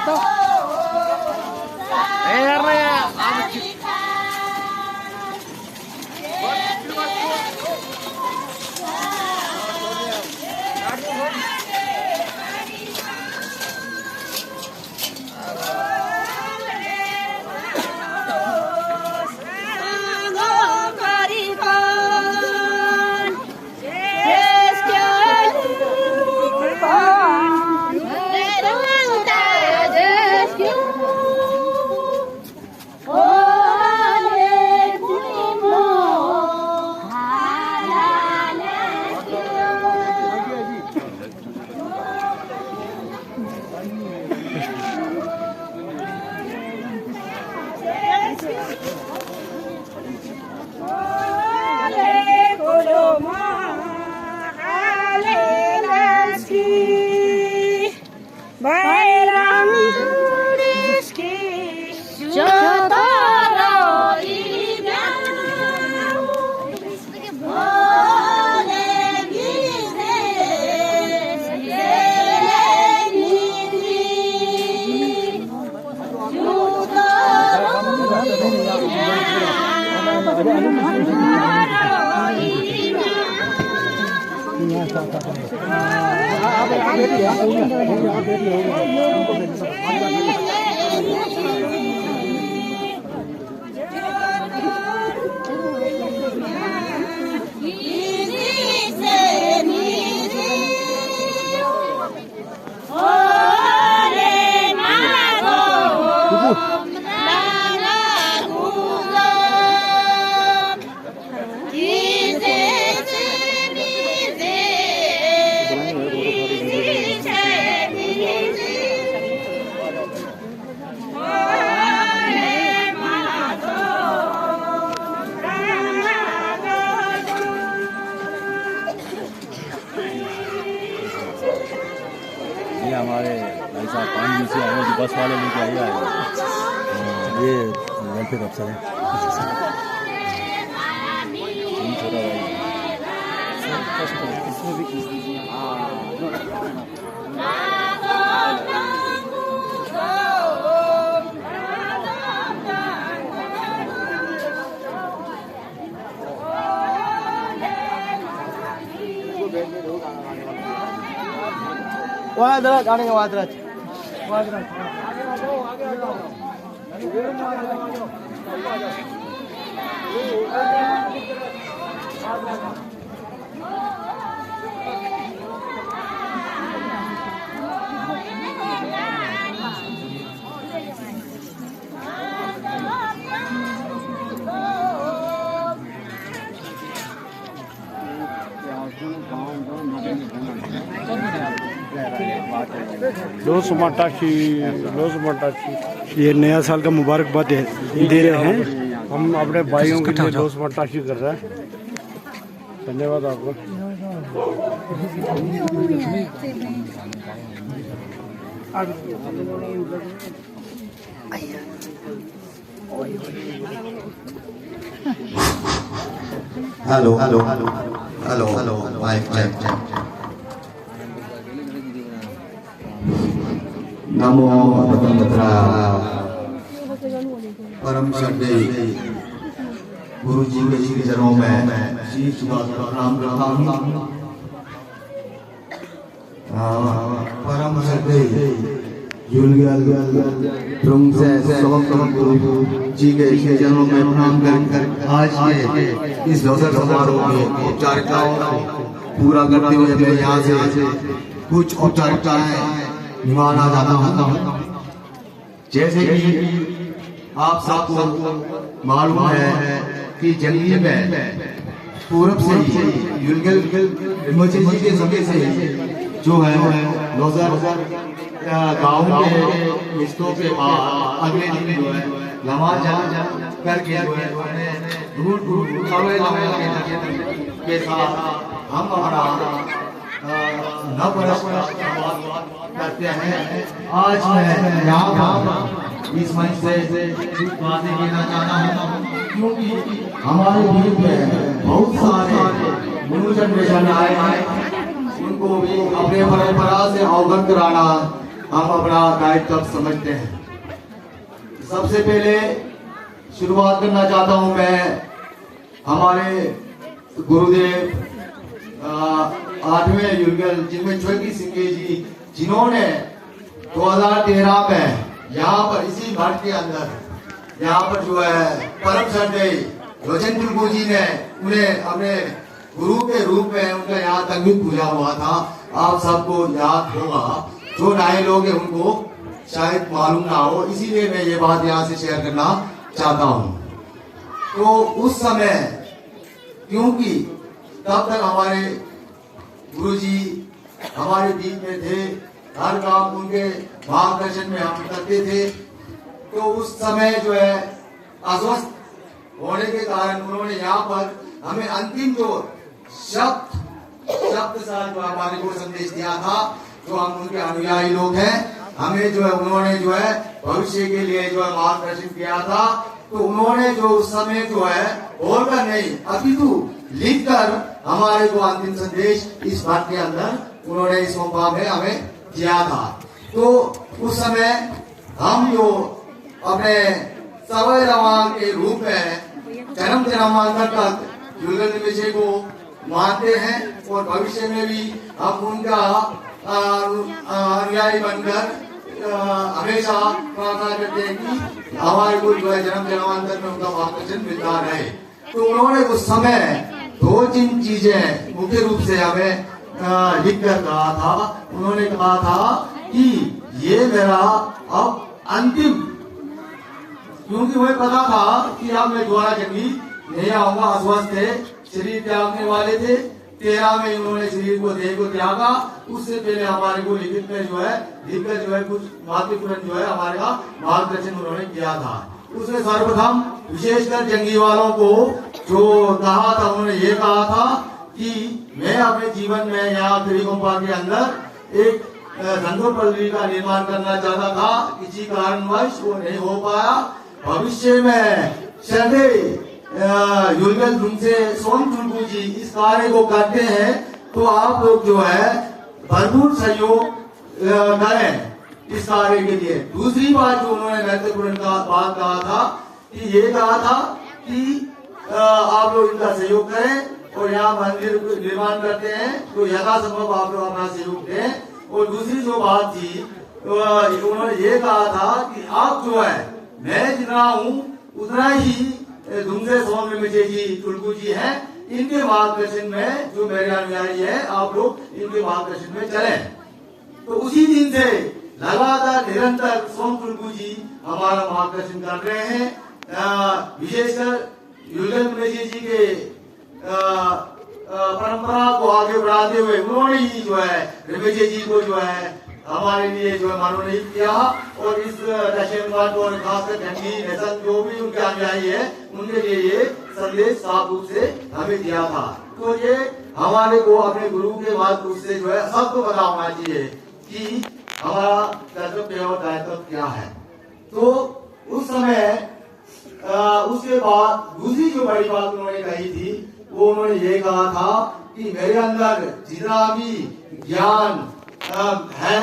तो यार ना यार हमारे भाई साहब 5 दिन से आए हैं, बस वाले लेके आए हैं। ये वेलफेयर अफसर है, छोटा भाई इसमें भी खींच दीजिए। वादराज आने का वादराज लोस मटाशी ये नया साल का मुबारकबाद दे रहे हैं हम अपने भाइयों के लिए। लोस मटाशी कर रहे हैं, धन्यवाद आपको। Hello hello hello hello hello mike check. नमो भगवते परम श्रद्धेय गुरु जी के श्री चरणों में शीश झुकाकर प्रणाम करता हूँ। परम श्रद्धेय गुरु जी के श्री चरणों में प्रणाम कर आज के इस अवसर समारोह में औपचारिकताओं पूरा करते हुए मैं यहाँ से कुछ औपचारिकताएं निभाना चाहता हूँ। जैसे कि आप सबको मालूम है कि जंगली में पूरब से ही युलगल हिमाचल जी के सके से जो है नौजर गाँव के रिश्तों के बाद अगले दिन जो है नमाज करके जो है दूर के साथ हम हमारा करते हैं। आज मैं यहाँ इस मंच से बातें कहना चाहता हूँ क्योंकि हमारे बीच में बहुत सारे न्यू जनरेशन आए हैं, उनको भी अपने परंपरा से अवगत कराना हम अपना दायित्व समझते हैं। सबसे पहले शुरुआत करना चाहता हूं मैं हमारे गुरुदेव 8वें युगल जिनमें छोटी सिंगे जी, जिन्होंने 2013 में यहाँ पर इसी मठ के अंदर यहाँ पर जो है परम श्रद्धेय लोचन तुलगू जी ने उन्हें अपने गुरु के रूप में उनका यहाँ तंगित पूजा हुआ था। आप सबको याद होगा, जो नए लोग हैं उनको शायद मालूम ना हो, इसीलिए मैं ये बात यहाँ से शेयर करना चाहता हूँ। तो उस समय क्योंकि तब तक हमारे गुरुजी हमारे बीच में थे, हर काम उनके मार्गदर्शन में हम करते थे। तो उस समय जो है अस्वस्थ होने के कारण उन्होंने यहाँ पर हमें अंतिम जो शब्द साथ जो हमारे को संदेश दिया था, जो हम उनके अनुयायी लोग हैं, हमें जो है उन्होंने जो है भविष्य के लिए जो है मार्गदर्शन किया था। तो उन्होंने जो उस समय जो है बोलकर नहीं अपितु लिखकर हमारे को अंतिम संदेश इस बात के अंदर उन्होंने इस मौका में हमें दिया था। तो उस समय हम जो अपने सवय रवान के रूप में जन्म जन्मांतर तक युगल निमिषे को मानते हैं और भविष्य में भी हम उनका अनुयायी बनकर हमेशा प्रार्थना करते हैं कि हमारे को जो है जन्म जन्मांतर में उनका मार्गदर्शन मिलता रहे। तो उन्होंने उस समय 2-3 चीजें मुख्य रूप से हमें लिख कर कहा था। उन्होंने कहा था कि ये मेरा अब अंतिम, क्योंकि मुझे पता था कि अब मैं दोबारा जंगी नहीं आऊंगा, अस्वस्थ थे, शरीर त्यागने वाले थे। 13 में उन्होंने शरीर को देह को त्यागा। उससे पहले हमारे को लिखित में जो है लिखकर जो है कुछ महत्वपूर्ण जो है हमारे का मार्गदर्शन उन्होंने किया था। उसमें सर्वप्रथम विशेषकर जंगी वालों को जो कहा था, उन्होंने ये कहा था कि मैं अपने जीवन में यहाँ त्रिगुम्पा के अंदर एक संतोपल्ली का निर्माण करना चाहता था, किसी कारणवश वो नहीं हो पाया। भविष्य में श्रद्धेय युगल तुमसे सोम तुलगू जी इस कार्य को करते हैं, तो आप लोग जो है भरपूर सहयोग करें इस कार्य के लिए। दूसरी बात जो उन्होंने महत्वपूर्ण बात कहा था कि ये कहा था कि आप लोग इनका सहयोग करें और यहाँ मंदिर निर्माण करते हैं तो यथासंभव आप लोग अपना सहयोग दें। और दूसरी जो बात थी उन्होंने ये कहा था कि आप जो है मैं जितना हूँ उतना ही दुमसे सोम निमिषे जी तुलगू जी हैं, इनके मार्गदर्शन में जो मेरे अनुयायी है आप लोग इनके मार्गदर्शन में चलें। तो उसी दिन से लगातार निरंतर सोम तुलगू जी हमारा मार्गदर्शन कर रहे हैं। विशेषकर युगल निमिषे जी के परंपरा को आगे बढ़ाते हुए उन्होंने ही जो है निमिषे जी को जो है हमारे लिए जो है मनोनीत किया और इस दक्षिण भारत और खासकर जंगी नेशन जो भी उनके अनुयायी है उनके लिए ये संदेश साफ रूप से हमें दिया था। तो ये हमारे को अपने गुरु के माध्यम से जो है सबको पता होना चाहिए कि हमारा कर्तव्य और दायित्व क्या है। तो उस समय उसके बाद दूसरी जो बड़ी बात उन्होंने कही थी वो उन्होंने ये कहा था कि मेरे अंदर जितना भी ज्ञान है